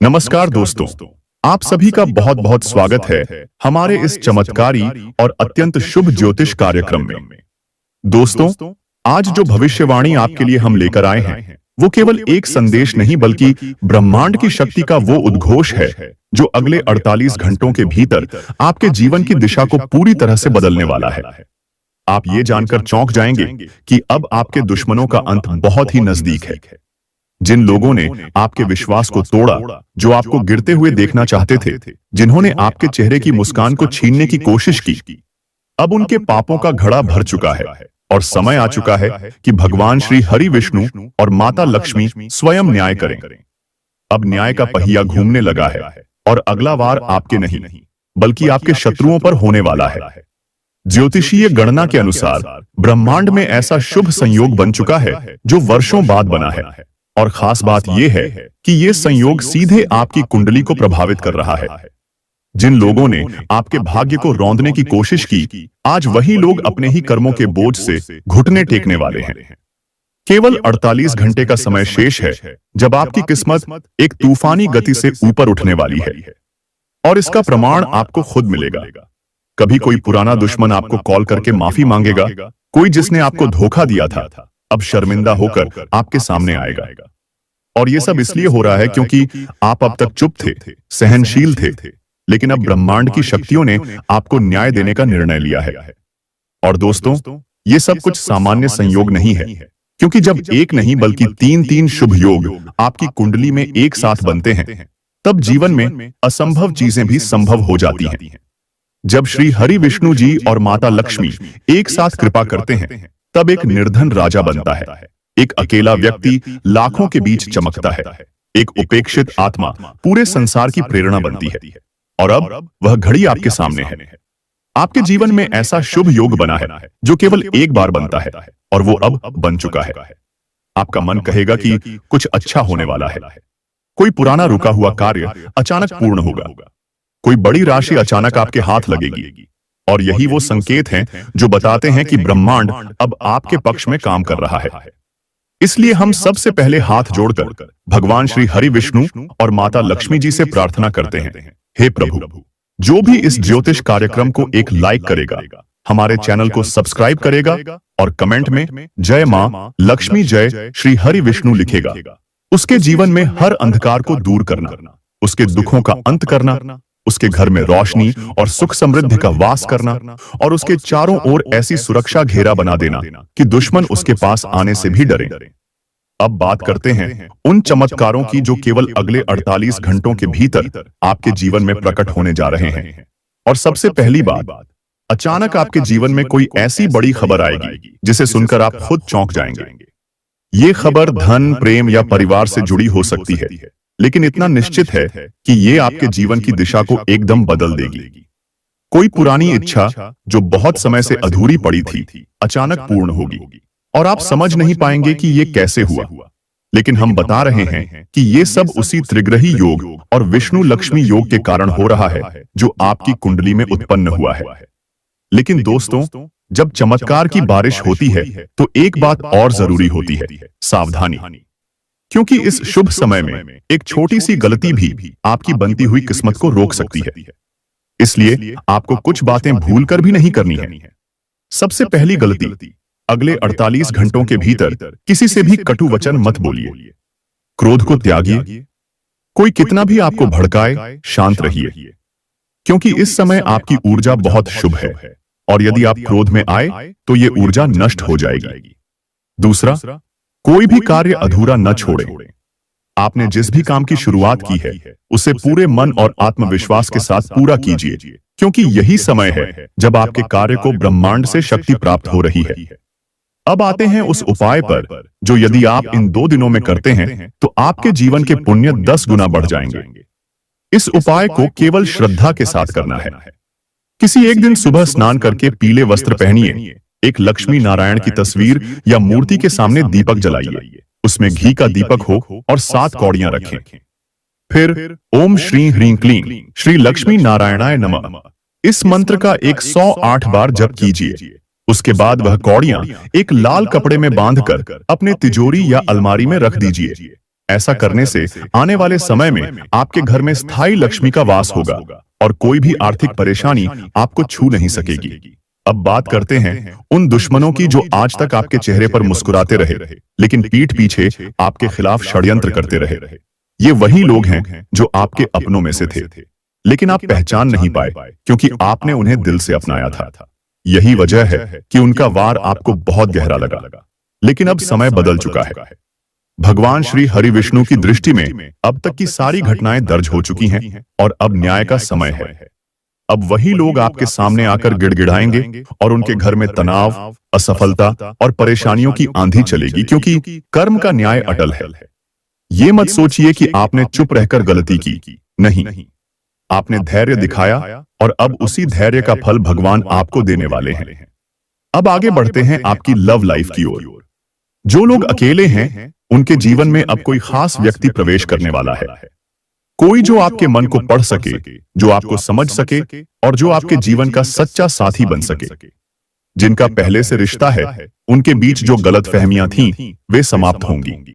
नमस्कार दोस्तों, आप सभी का बहुत बहुत स्वागत है हमारे इस चमत्कारी और अत्यंत शुभ ज्योतिष कार्यक्रम में। दोस्तों, आज जो भविष्यवाणी आपके लिए हम लेकर आए हैं, वो केवल एक संदेश नहीं बल्कि ब्रह्मांड की शक्ति का वो उद्घोष है जो अगले 48 घंटों के भीतर आपके जीवन की दिशा को पूरी तरह से बदलने वाला है। आप ये जानकर चौंक जाएंगे कि अब आपके दुश्मनों का अंत बहुत ही नजदीक है। जिन लोगों ने आपके विश्वास को तोड़ा, जो आपको गिरते हुए देखना चाहते थे, जिन्होंने आपके चेहरे की मुस्कान को छीनने की कोशिश की, अब उनके पापों का घड़ा भर चुका है और समय आ चुका है कि भगवान श्री हरि विष्णु और माता लक्ष्मी स्वयं न्याय करें। अब न्याय का पहिया घूमने लगा है और अगला वार आपके नहीं बल्कि आपके शत्रुओं पर होने वाला है। ज्योतिषीय गणना के अनुसार ब्रह्मांड में ऐसा शुभ संयोग बन चुका है जो वर्षों बाद बना है, और खास बात यह है कि यह संयोग सीधे आपकी कुंडली को प्रभावित कर रहा है। जिन लोगों ने आपके भाग्य को रौंदने की कोशिश की, आज वही लोग अपने ही कर्मों के बोझ से घुटने टेकने वाले हैं। केवल 48 घंटे का समय शेष है जब आपकी किस्मत एक तूफानी गति से ऊपर उठने वाली है, और इसका प्रमाण आपको खुद मिलेगा। कभी कोई पुराना दुश्मन आपको कॉल करके माफी मांगेगा, कोई जिसने आपको धोखा दिया था अब शर्मिंदा होकर आपके सामने आएगा। और ये सब इसलिए हो रहा है क्योंकि आप अब तक चुप थे, सहनशील थे, लेकिन अब ब्रह्मांड की शक्तियों ने आपको न्याय देने का निर्णय लिया है। और दोस्तों, ये सब कुछ सामान्य संयोग नहीं है, क्योंकि जब एक नहीं बल्कि तीन शुभ योग आपकी कुंडली में एक साथ बनते हैं, तब जीवन में असंभव चीजें भी संभव हो जाती हैं। जब श्री हरि विष्णु जी और माता लक्ष्मी एक साथ कृपा करते हैं, तब एक निर्धन राजा बनता है, एक अकेला व्यक्ति लाखों के बीच चमकता है, एक उपेक्षित आत्मा पूरे संसार की प्रेरणा बनती है। और अब वह घड़ी आपके सामने है। आपके जीवन में ऐसा शुभ योग बना है जो केवल एक बार बनता है, और वो अब बन चुका है। आपका मन कहेगा कि कुछ अच्छा होने वाला है। कोई पुराना रुका हुआ कार्य अचानक पूर्ण होगा, कोई बड़ी राशि अचानक आपके हाथ लगेगी, और यही वो संकेत हैं जो बताते हैं कि ब्रह्मांड अब आपके पक्ष में काम कर रहा है। इसलिए हम सबसे पहले हाथ जोड़कर भगवान श्री हरि विष्णु और माता लक्ष्मी जी से प्रार्थना करते हैं, हे प्रभु, जो भी इस ज्योतिष कार्यक्रम को एक लाइक करेगा, हमारे चैनल को सब्सक्राइब करेगा और कमेंट में जय मां लक्ष्मी जय श्री हरि विष्णु लिखेगा, उसके जीवन में हर अंधकार को दूर करना, उसके दुखों का अंत करना, उसके घर में रोशनी और सुख समृद्धि का वास करना, और उसके चारों ओर ऐसी सुरक्षा घेरा बना देना कि दुश्मन उसके पास आने से भी डरे। अब बात करते हैं उन चमत्कारों की जो केवल अगले 48 घंटों के भीतर आपके जीवन में प्रकट होने जा रहे हैं। और सबसे पहली बात, अचानक आपके जीवन में कोई ऐसी बड़ी खबर आएगी जिसे सुनकर आप खुद चौंक जाएंगे। ये खबर धन, प्रेम या परिवार से जुड़ी हो सकती है, लेकिन इतना निश्चित है कि ये आपके जीवन की दिशा को एकदम बदल देगी। कोई पुरानी इच्छा जो बहुत समय से अधूरी पड़ी थी, अचानक पूर्ण होगी, और आप समझ नहीं पाएंगे कि ये कैसे हुआ। लेकिन हम बता रहे हैं कि ये सब उसी त्रिग्रही योग और विष्णु लक्ष्मी योग के कारण हो रहा है जो आपकी कुंडली में उत्पन्न हुआ है। लेकिन दोस्तों, जब चमत्कार की बारिश होती है तो एक बात और जरूरी होती है, सावधानी। क्योंकि इस शुभ समय में एक छोटी सी गलती भी आपकी बनती हुई किस्मत को रोक सकती है। इसलिए आपको कुछ बातें भूलकर भी नहीं करनी है। सबसे पहली गलती, अगले 48 घंटों के भीतर किसी से भी कटु वचन मत बोलिए। क्रोध को त्यागिए। कोई कितना भी आपको भड़काए, शांत रहिए, क्योंकि इस समय आपकी ऊर्जा बहुत शुभ है, और यदि आप क्रोध में आए तो ये ऊर्जा नष्ट हो जाएगी। दूसरा, कोई भी कार्य अधूरा न छोड़े। आपने जिस भी काम की शुरुआत की है, उसे पूरे मन और आत्मविश्वास के साथ पूरा कीजिए, क्योंकि यही समय है जब आपके कार्य को ब्रह्मांड से शक्ति प्राप्त हो रही है। अब आते हैं उस उपाय पर जो यदि आप इन 2 दिनों में करते हैं तो आपके जीवन के पुण्य 10 गुना बढ़ जाएंगे। इस उपाय को केवल श्रद्धा के साथ करना है। किसी एक दिन सुबह स्नान करके पीले वस्त्र पहनिए, एक लक्ष्मी नारायण की तस्वीर या मूर्ति के सामने दीपक जलाइए, उसमें घी का दीपक हो और 7 कौड़ियां रखें। फिर ओम श्री ह्रीं क्लीं श्री लक्ष्मी नारायणाय नमः इस मंत्र का 108 बार जप कीजिए। उसके बाद वह कौड़ियां एक लाल कपड़े में बांधकर अपने तिजोरी या अलमारी में रख दीजिए। ऐसा करने से आने वाले समय में आपके घर में स्थायी लक्ष्मी का वास होगा और कोई भी आर्थिक परेशानी आपको छू नहीं सकेगी। अब बात करते हैं उन दुश्मनों की जो आज तक आपके चेहरे पर मुस्कुराते रहे, लेकिन पीठ पीछे आपके खिलाफ षड्यंत्र करते रहे। ये वही लोग हैं जो आपके अपनों में से थे, लेकिन आप पहचान नहीं पाए क्योंकि आपने उन्हें दिल से अपनाया था। यही वजह है कि उनका वार आपको बहुत गहरा लगा। लेकिन अब समय बदल चुका है। भगवान श्री हरि विष्णु की दृष्टि में अब तक की सारी घटनाएं दर्ज हो चुकी हैं और अब न्याय का समय है। अब वही लोग आपके सामने आकर गिड़गिड़ाएंगे और उनके घर में तनाव, असफलता और परेशानियों की आंधी चलेगी, क्योंकि कर्म का न्याय अटल है। ये मत सोचिए कि आपने चुप रहकर गलती की, नहीं, आपने धैर्य दिखाया और अब उसी धैर्य का फल भगवान आपको देने वाले हैं। अब आगे बढ़ते हैं आपकी लव लाइफ की ओर। जो लोग अकेले हैं, उनके जीवन में अब कोई खास व्यक्ति प्रवेश करने वाला है। कोई जो आपके मन को पढ़ सके, जो आपको समझ सके और जो आपके जीवन का सच्चा साथी बन सके। जिनका पहले से रिश्ता है, उनके बीच जो गलतफहमियां थीं, वे समाप्त होंगी।